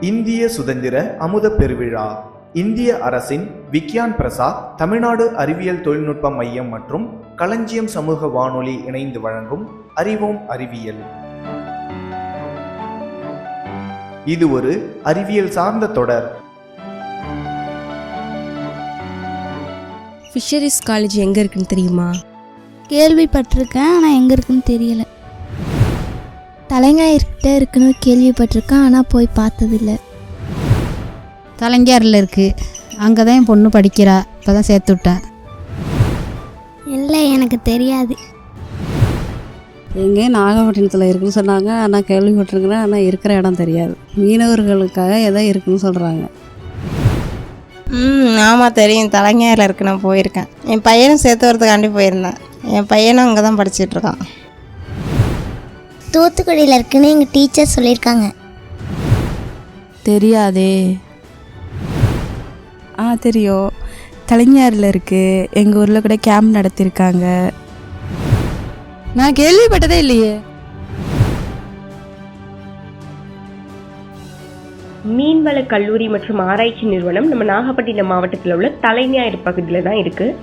இந்திய சுதந்திர அமுத பெருவிழா இந்திய அரசின் விக்யான் பிரசாத், தமிழ்நாடு அறிவியல் தொழில்நுட்ப மையம் மற்றும் களஞ்சியம் சமூக வானொலி இணைந்து வழங்கும் அறிவோம் அறிவியல். இது ஒரு அறிவியல் சார்ந்த தொடர். ஃபிஷரிஸ் காலேஜ் எங்கே இருக்குன்னு தெரியுமா? கேள்விப்பட்டிருக்கேன், ஆனால் எங்கே இருக்குன்னு தெரியல. தலைஞாயிற்கிட்ட இருக்குன்னு கேள்விப்பட்டிருக்கேன், ஆனால் போய் பார்த்ததில்ல. தலைஞாரில் இருக்குது, அங்கே தான் என் பொண்ணு படிக்கிறா, இப்போ தான் சேர்த்து விட்டேன். இல்லை, எனக்கு தெரியாது. எங்கே நாகப்பட்டினத்தில் இருக்குன்னு சொன்னாங்க, ஆனால் கேள்விப்பட்டிருக்கிறேன், ஆனால் இருக்கிற இடம் தெரியாது. மீனவர்களுக்காக எதோ இருக்குன்னு சொல்கிறாங்க. ஆமாம் தெரியும், தலைஞாயிறில் இருக்கு, நான் போயிருக்கேன். என் பையனும் சேர்த்து வரதுக்காண்டி போயிருந்தேன். என் பையனும் அங்கே தான் படிச்சிட்ருக்கான். தூத்துக்குடியில் இருக்குன்னு எங்கள் டீச்சர் சொல்லியிருக்காங்க. தெரியாதே. தெரியும், தலைஞாறில் இருக்குது. எங்கள் ஊரில் கூட கேம்ப் நடத்தியிருக்காங்க. நான் கேள்விப்பட்டதே இல்லையே. மீன்வள கல்லூரி மற்றும் ஆராய்ச்சி நிறுவனம் நம்ம நாகப்பட்டினம் மாவட்டத்தில் உள்ள தலைஞாயிறு பகுதியில் தான் இருக்குது.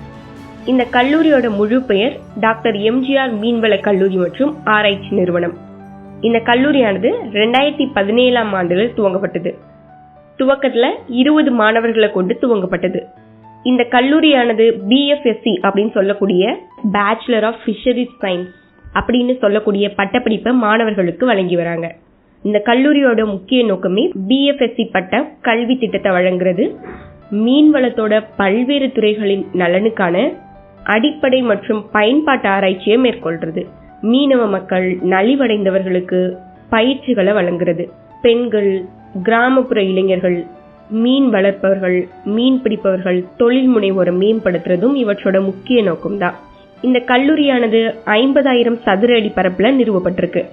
இந்த கல்லூரியோட முழு பெயர் டாக்டர் எம்ஜிஆர் மீன்வள கல்லூரி மற்றும் ஆராய்ச்சி நிறுவனம். இந்த கல்லூரியானது 2017ஆம் ஆண்டில் துவங்கப்பட்டது. துவக்கத்தில் 20 மாணவர்களை கொண்டு துவங்கப்பட்டது. இந்த கல்லூரியானது பிஎஃப்எஸ்சி அப்படின்னு சொல்லக்கூடிய பேச்சுலர் ஆஃப் ஃபிஷரிஸ் சயின்ஸ் அப்படின்னு சொல்லக்கூடிய பட்டப்படிப்பை மாணவர்களுக்கு வழங்கி வராங்க. இந்த கல்லூரியோட முக்கிய நோக்கமே பிஎஃப்எஸ்சி பட்ட கல்வி திட்டத்தை வழங்குறது, மீன்வளத்தோட பல்வேறு துறைகளின் நலனுக்கான அடிப்படை மற்றும் பயன்பாட்டு ஆராய்ச்சியை மேற்கொள்றது, மீனவ மக்கள் நலிவடைந்தவர்களுக்கு பயிற்சிகளை வழங்குறது, பெண்கள், கிராமப்புற இளைஞர்கள், மீன் வளர்ப்பவர்கள், மீன் பிடிப்பவர்கள், தொழில் முனைவோரை மேம்படுத்துறதும் இவற்றோட முக்கிய நோக்கம்தான். இந்த கல்லூரியானது 50,000 சதுர அடி பரப்புல நிறுவப்பட்டிருக்கு.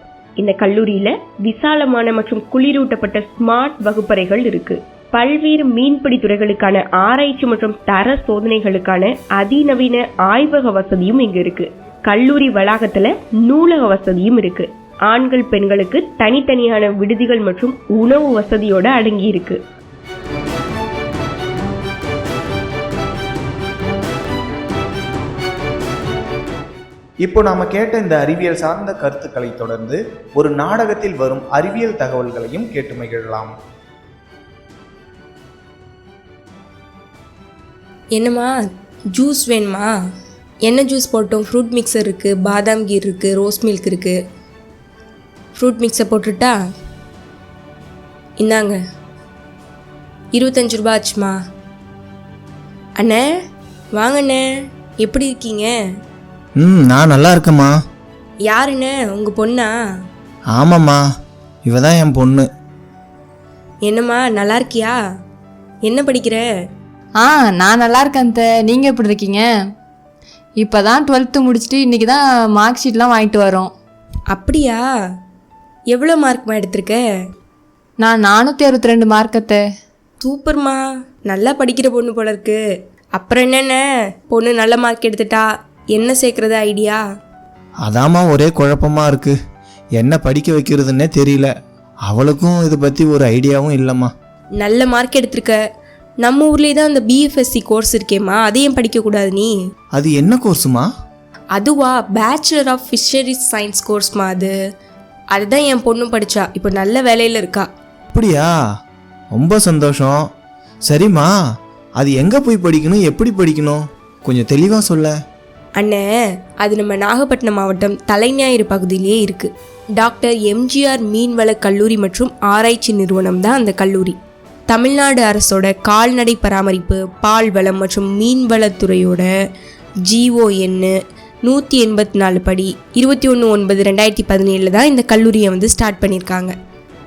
இந்த கல்லூரியில விசாலமான மற்றும் குளிரூட்டப்பட்ட ஸ்மார்ட் வகுப்பறைகள் இருக்கு. பல்வேறு மீன்பிடி துறைகளுக்கான ஆராய்ச்சி மற்றும் தர சோதனைகளுக்கான அதிநவீன ஆய்வக வசதியும் இங்க இருக்கு. கல்லூரி வளாகத்துல நூலக வசதியும் இருக்கு. ஆண்கள் பெண்களுக்கு தனித்தனியான விடுதிகள் மற்றும் உணவு வசதியோட அடங்கி இருக்கு. இப்போ நாம கேட்ட இந்த அறிவியல் சார்ந்த கருத்துக்களை தொடர்ந்து ஒரு நாடகத்தில் வரும் அறிவியல் தகவல்களையும் கேட்டு மகிழலாம். என்னம்மா ஜூஸ் வேணுமா? என்ன ஜூஸ் போட்டோம்? ஃப்ரூட் மிக்சர் இருக்குது, பாதாம் கீர் இருக்குது, ரோஸ் மில்க் இருக்குது. ஃப்ரூட் மிக்சர் போட்டுட்டா? இந்தாங்க, 25 ரூபா ஆச்சுமா. அண்ணே வாங்கண்ணே, எப்படி இருக்கீங்க? நான் நல்லா இருக்கேம்மா. யாருண்ணே, உங்கள் பொண்ணா? ஆமாம்மா, இவ தான் என் பொண்ணு. என்னம்மா நல்லா இருக்கியா? என்ன படிக்கிற? நான் நல்லா இருக்கேன். நீங்கள் எப்படி இருக்கீங்க? இப்போ தான் 12th முடிச்சுட்டு இன்றைக்கி தான் மார்க் ஷீட்லாம் வாங்கிட்டு வரோம். அப்படியா? எவ்வளோ மார்க்மா எடுத்திருக்க? நான் 462 மார்க்கத்தை. சூப்பர்மா, நல்லா படிக்கிற பொண்ணு போல இருக்கு. அப்புறம் என்னென்ன, பொண்ணு நல்ல மார்க் எடுத்துட்டா என்ன சேர்க்குறது ஐடியா? அதாம்மா ஒரே குழப்பமாக இருக்குது, என்ன படிக்க வைக்கிறதுன்னே தெரியல. அவளுக்கும் இதை பற்றி ஒரு ஐடியாவும் இல்லைம்மா. நல்ல மார்க் எடுத்திருக்க. நம்ம ஊர்லேயே தான் அந்த பிஎஃப்எஸ்சி கோர்ஸ் இருக்கேம்மா, அதையும் படிக்கக்கூடாது நீ? அது என்ன கோர்ஸுமா? அதுவா, பேச்சுலர் ஆஃப் ஃபிஷரிஸ் சயின்ஸ் கோர்ஸ்மா. அதுதான் என் பொண்ணும் படித்தா, இப்போ நல்ல வேலையில் இருக்கா. அப்படியா? ரொம்ப சந்தோஷம். சரிம்மா, அது எங்கே போய் படிக்கணும், எப்படி படிக்கணும், கொஞ்சம் தெளிவாக சொல்ல. அண்ணே, அது நம்ம நாகப்பட்டினம் மாவட்டம் தலைஞாயிறு பகுதியிலே இருக்குது. டாக்டர் எம்ஜிஆர் மீன்வள கல்லூரி மற்றும் ஆராய்ச்சி நிறுவனம் தான் அந்த கல்லூரி. தமிழ்நாடு அரசோட கால்நடை பராமரிப்பு, பால்வளம் மற்றும் மீன்வளத்துறையோட GON 184 படி 21/9/2017 தான் இந்த கல்லூரியை ஸ்டார்ட் பண்ணியிருக்காங்க.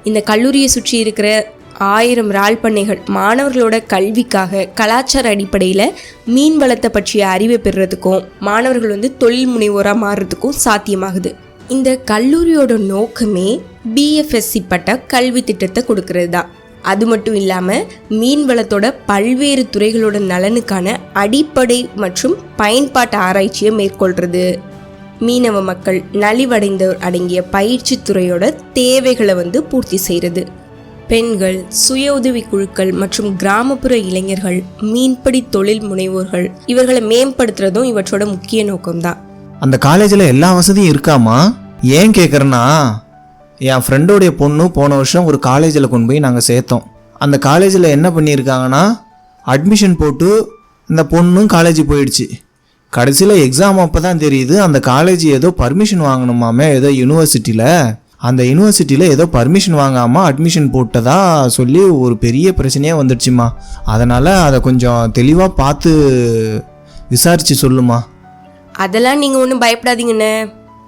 இந்த கல்லூரியை சுற்றி இருக்கிற 1000 இறால் பண்ணைகள் மாணவர்களோட கல்விக்காக கலாச்சார அடிப்படையில் மீன் வளத்தை பற்றிய அறிவை பெறுறதுக்கும் மாணவர்கள் தொழில் முனைவோராக மாறுறதுக்கும் சாத்தியமாகுது. இந்த கல்லூரியோட நோக்கமே பிஎஃப்எஸ்சி பட்ட கல்வி திட்டத்தை கொடுக்கறது தான். அது மட்டும் இல்லாமல் மீன் வளத்தோட பல்வேறு துறைகளோட நலனுக்கான அடிப்படை மற்றும் பயன்பாட்டு ஆராய்ச்சியை மேற்கொள்கிறது, மீனவ மக்கள் நலிவடைந்தோர் அடங்கிய பயிற்சி துறையோட தேவைகளை பூர்த்தி செய்கிறது. பெண்கள், சுய உதவி குழுக்கள் மற்றும் கிராமப்புற இளைஞர்கள், மீன்பிடி தொழில் முனைவோர்கள் இவர்களை மேம்படுத்துறதும் இவற்றோட முக்கிய நோக்கம்தான். அந்த காலேஜில் எல்லா வசதியும் இருக்காமா? ஏன் கேட்குறேன்னா, என் ஃப்ரெண்டோடைய பொண்ணு போன வருஷம் ஒரு காலேஜில் கொண்டு போய் நாங்கள் சேர்த்தோம். அந்த காலேஜில் என்ன பண்ணியிருக்காங்கன்னா, அட்மிஷன் போட்டு இந்த பொண்ணும் காலேஜ் போயிடுச்சு. கடைசியில் எக்ஸாம் அப்போ தான் தெரியுது அந்த காலேஜ் ஏதோ பர்மிஷன் வாங்கணுமாமே, ஏதோ யூனிவர்சிட்டியில். அந்த யூனிவர்சிட்டியில் ஏதோ பர்மிஷன் வாங்காமல் அட்மிஷன் போட்டதா சொல்லி ஒரு பெரிய பிரச்சனையாக வந்துடுச்சுமா. அதனால் அதை கொஞ்சம் தெளிவாக பார்த்து விசாரித்து சொல்லுமா. அதெல்லாம் நீங்கள் ஒன்றும் பயப்படாதீங்கண்ணே.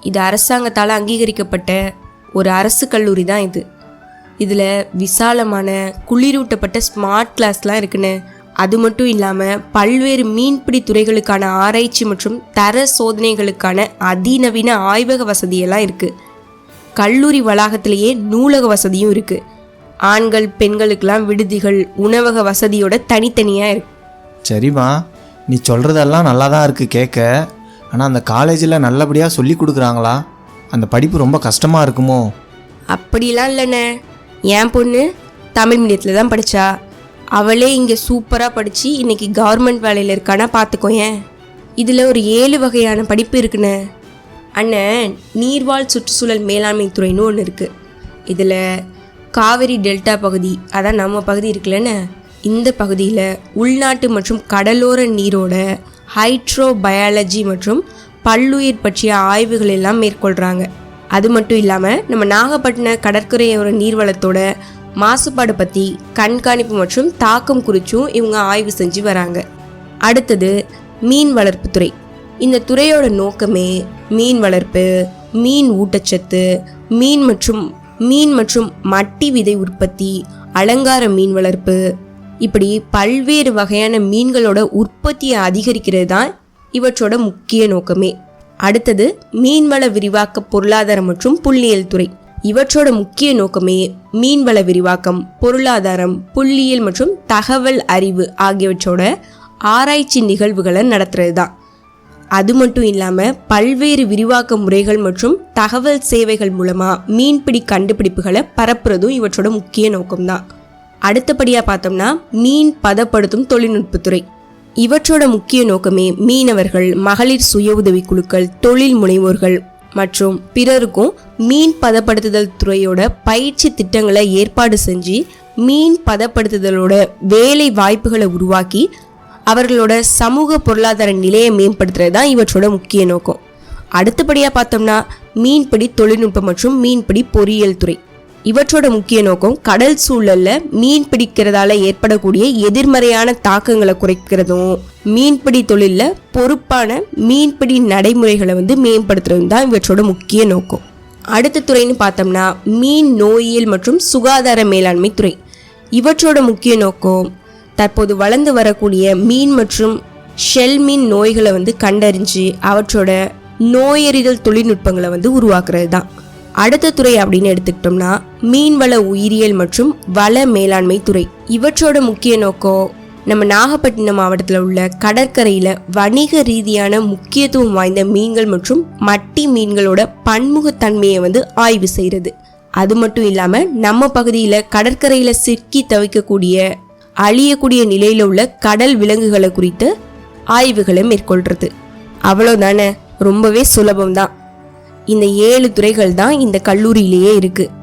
இது அரசாங்கத்தால் அங்கீகரிக்கப்பட்ட ஒரு அரசு கல்லூரி தான் இது. இதில் விசாலமான குளிரூட்டப்பட்ட ஸ்மார்ட் கிளாஸ்லாம் இருக்குண்ணே. அது மட்டும் இல்லாமல் பல்வேறு மீன்பிடி துறைகளுக்கான ஆராய்ச்சி மற்றும் தர சோதனைகளுக்கான அதிநவீன ஆய்வக வசதியெல்லாம் இருக்குது. கல்லூரி வளாகத்திலேயே நூலக வசதியும் இருக்குது. ஆண்கள் பெண்களுக்கெல்லாம் விடுதிகள், உணவக வசதியோட தனித்தனியாக இருக்கு. சரிம்மா, நீ சொல்கிறதெல்லாம் நல்லா தான் இருக்குது கேட்க. ஆனால் அந்த காலேஜில் நல்லபடியாக சொல்லி கொடுக்குறாங்களா? அந்த படிப்பு ரொம்ப கஷ்டமாக இருக்குமோ? அப்படிலாம் இல்லைண்ணே. என் பொண்ணு தமிழ் மீடியத்தில் தான் படித்தா. அவளே இங்கே சூப்பராக படித்து இன்றைக்கி கவர்மெண்ட் வேலையில் இருக்கானா பார்த்துக்கோயேன். இதில் ஒரு 7 வகையான படிப்பு இருக்குண்ணே. அண்ணன், நீர்வாழ் சுற்றுச்சூழல் மேலாண்மை துறைன்னு ஒன்று இருக்குது. இதில் காவிரி டெல்டா பகுதி, அதான் நம்ம பகுதி இருக்குல்லண்ணே, இந்த பகுதியில் உள்நாட்டு மற்றும் கடலோர நீரோட ஹைட்ரோபயாலஜி மற்றும் பல்லுயிர் பற்றிய ஆய்வுகள் எல்லாம் மேற்கொள்கிறாங்க. அது மட்டும் இல்லாமல் நம்ம நாகப்பட்டினம் கடற்கரையோர நீர்வளத்தோட மாசுபாடு பற்றி கண்காணிப்பு மற்றும் தாக்கம் குறித்தும் இவங்க ஆய்வு செஞ்சு வராங்க. அடுத்தது மீன் வளர்ப்பு துறை. இந்த துறையோட நோக்கமே மீன் வளர்ப்பு, மீன் ஊட்டச்சத்து, மீன் மற்றும் மட்டி விதை உற்பத்தி, அலங்கார மீன் வளர்ப்பு, இப்படி பல்வேறு வகையான மீன்களோட உற்பத்தியை அதிகரிக்கிறது தான் இவற்றோட முக்கிய நோக்கமே. அடுத்தது மீன்வள விரிவாக்க பொருளாதாரம் மற்றும் புள்ளியியல் துறை. இவற்றோட முக்கிய நோக்கமே மீன்வள விரிவாக்கம், பொருளாதாரம், புள்ளியியல் மற்றும் தகவல் அறிவு ஆகியவற்றோட ஆராய்ச்சி நிகழ்வுகளை நடத்துறது தான். அது மட்டும் இல்லாமல் பல்வேறு விரிவாக்க முறைகள் மற்றும் தகவல் சேவைகள் மூலமாக மீன்பிடி கண்டுபிடிப்புகளை பரப்புறதும் இவற்றோட முக்கிய நோக்கம்தான். அடுத்தபடியாக பார்த்தோம்னா மீன் பதப்படுத்தும் தொழில்நுட்பத்துறை. இவற்றோட முக்கிய நோக்கமே மீனவர்கள், மகளிர் சுய உதவி குழுக்கள், தொழில் முனைவோர்கள் மற்றும் பிறருக்கும் மீன் பதப்படுத்துதல் துறையோட பயிற்சி திட்டங்களை ஏற்பாடு செஞ்சு மீன் பதப்படுத்துதலோட வேலை வாய்ப்புகளை உருவாக்கி அவர்களோட சமூக பொருளாதார நிலையை மேம்படுத்துறது தான் இவற்றோட முக்கிய நோக்கம். அடுத்தபடியாக பார்த்தோம்னா மீன்பிடி தொழில்நுட்பம் மற்றும் மீன்பிடி பொறியியல் துறை. இவற்றோட முக்கிய நோக்கம் கடல் சூழலில் மீன் பிடிக்கிறதால ஏற்படக்கூடிய எதிர்மறையான தாக்கங்களை குறைக்கிறதும், மீன்பிடி தொழிலில் பொறுப்பான மீன்பிடி நடைமுறைகளை மேம்படுத்துறதும் தான் இவற்றோட முக்கிய நோக்கம். அடுத்த துறைன்னு பார்த்தோம்னா மீன் நோயியல் மற்றும் சுகாதார மேலாண்மை துறை. இவற்றோட முக்கிய நோக்கம் தற்போது வளர்ந்து வரக்கூடிய மீன் மற்றும் ஷெல் மீன் நோய்களை கண்டறிஞ்சு அவற்றோட நோயறிதல் தொழில்நுட்பங்களை உருவாக்குறது தான். அடுத்த துறை அப்படின்னு எடுத்துக்கிட்டோம்னா மீன்வள உயிரியல் மற்றும் வள மேலாண்மை துறை. இவற்றோட முக்கிய நோக்கம் நம்ம நாகப்பட்டினம் மாவட்டத்தில் உள்ள கடற்கரையில் வணிக ரீதியான முக்கியத்துவம் வாய்ந்த மீன்கள் மற்றும் மட்டி மீன்களோட பன்முகத்தன்மையை ஆய்வு செய்கிறது. அது மட்டும் இல்லாமல் நம்ம பகுதியில் கடற்கரையில் சிக்கி தவிக்கக்கூடிய அழியக்கூடிய நிலையில் உள்ள கடல் விலங்குகளை குறித்து ஆய்வுகளை மேற்கொள்கிறது. அவ்வளோதானே, ரொம்பவே சுலபம்தான். இந்த 7 துறைகள் தான் இந்த கல்லூரியிலேயே இருக்குது.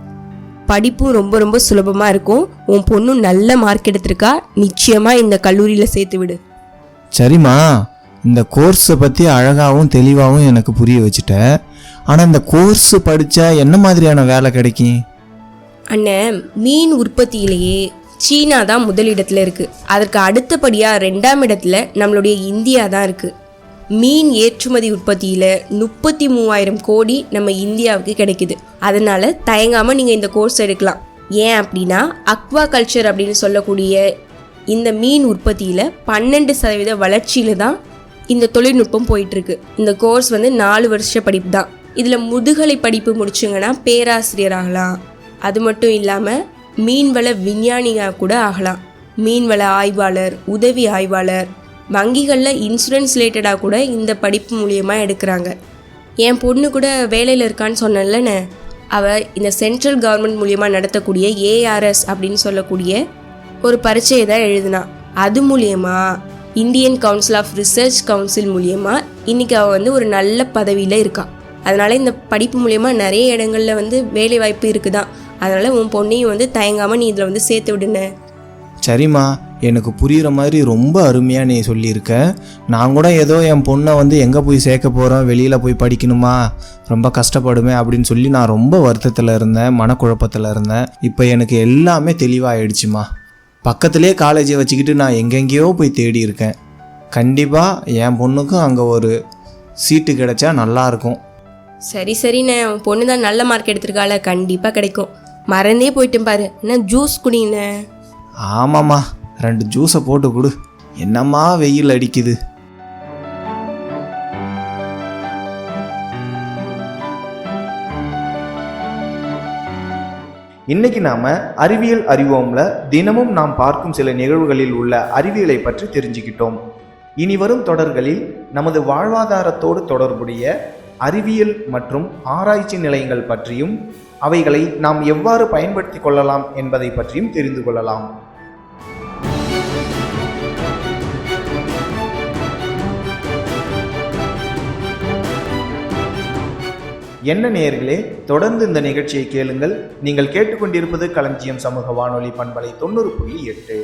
படிப்பும் ரொம்ப ரொம்ப சுலபமாக இருக்கும். உன் பொண்ணும் நல்ல மார்க் எடுத்திருக்கா, நிச்சயமாக இந்த கல்லூரியில் சேர்த்து விடு. சரிம்மா, இந்த கோர்ஸை பற்றி அழகாகவும் தெளிவாகவும் எனக்கு புரிய வச்சுட்ட. ஆனால் இந்த கோர்ஸ் படித்தா என்ன மாதிரியான வேலை கிடைக்கும்? அண்ணன், மீன் உற்பத்தியிலேயே சீனா தான் முதலிடத்தில் இருக்குது. அதற்கு அடுத்தபடியாக 2ஆம் இடத்துல நம்மளுடைய இந்தியா தான் இருக்குது. மீன் ஏற்றுமதி உற்பத்தியில் 33,000 கோடி நம்ம இந்தியாவுக்கு கிடைக்குது. அதனால் தயங்காமல் நீங்கள் இந்த கோர்ஸ் எடுக்கலாம். ஏன் அப்படின்னா அக்வா கல்ச்சர் அப்படின்னு சொல்லக்கூடிய இந்த மீன் உற்பத்தியில் 12% வளர்ச்சியில் தான் இந்த தொழில்நுட்பம் போயிட்டுருக்கு. இந்த கோர்ஸ் 4 வருஷ படிப்பு தான். இதில் முதுகலை படிப்பு முடிச்சிங்கன்னா பேராசிரியர் ஆகலாம். அது மட்டும் இல்லாமல் மீன்வள விஞ்ஞானியாக கூட ஆகலாம். மீன்வள ஆய்வாளர், உதவி ஆய்வாளர், வங்கிகளில் இன்சூரன்ஸ் ரிலேட்டடாக கூட இந்த படிப்பு மூலியமாக எடுக்கிறாங்க. என் பொண்ணு கூட வேலையில் இருக்கான்னு சொன்னேன்லண்ணே, அவள் இந்த சென்ட்ரல் கவர்மெண்ட் மூலியமாக நடத்தக்கூடிய ஏஆர்எஸ் அப்படின்னு சொல்லக்கூடிய ஒரு பரீட்சையை தான் எழுதினா. அது மூலியமா Indian council of research council மூலியமாக இன்றைக்கி அவள் வந்து ஒரு நல்ல பதவியில் இருக்கா. அதனால் இந்த படிப்பு மூலயமா நிறைய இடங்களில் வந்து வேலை வாய்ப்பு இருக்குதான். அதனால் உன் பொண்ணையும் வந்து தயங்காமல் நீ இதில் வந்து சேர்த்து விடுன. சரிம்மா, எனக்கு புரிகிற மாதிரி ரொம்ப அருமையாக நீ சொல்லியிருக்க. நான் கூட ஏதோ என் பொண்ணை வந்து எங்கே போய் சேர்க்க போகிறோம், வெளியில் போய் படிக்கணுமா, ரொம்ப கஷ்டப்படுமே அப்படின்னு சொல்லி நான் ரொம்ப வருத்தத்தில் இருந்தேன், மனக்குழப்பத்தில் இருந்தேன். இப்போ எனக்கு எல்லாமே தெளிவாகிடுச்சுமா. பக்கத்துலேயே காலேஜை வச்சுக்கிட்டு நான் எங்கெங்கேயோ போய் தேடி இருக்கேன். கண்டிப்பாக என் பொண்ணுக்கும் அங்கே ஒரு சீட்டு கிடைச்சா நல்லாயிருக்கும். சரி சரிண்ணே, உன் பொண்ணு தான் நல்ல மார்க் எடுத்திருக்காள, கண்டிப்பாக கிடைக்கும். மறந்தே போயிட்டேன் பாரு, என்ன ஜூஸ் குடிண்ணே. ஆமாம்மா, 2 ஜூஸை போட்டு கொடு. என்னம்மா வெயில் அடிக்குது. இன்னைக்கு நாம அறிவியல் அறிவோம்ல தினமும் நாம் பார்க்கும் சில நிகழ்வுகளில் உள்ள அறிவியலை பற்றி தெரிஞ்சுக்கிட்டோம். இனி வரும் தொடர்களில் நமது வாழ்வாதாரத்தோடு தொடர்புடைய அறிவியல் மற்றும் ஆராய்ச்சி நிலையங்கள் பற்றியும் அவைகளை நாம் எவ்வாறு பயன்படுத்தி கொள்ளலாம் என்பதை பற்றியும் தெரிந்து கொள்ளலாம். என்ன நேயர்களே, தொடர்ந்து இந்த நிகழ்ச்சியை கேளுங்கள். நீங்கள் கேட்டுக்கொண்டிருப்பது களஞ்சியம் சமூக வானொலி பண்பலை 90.8.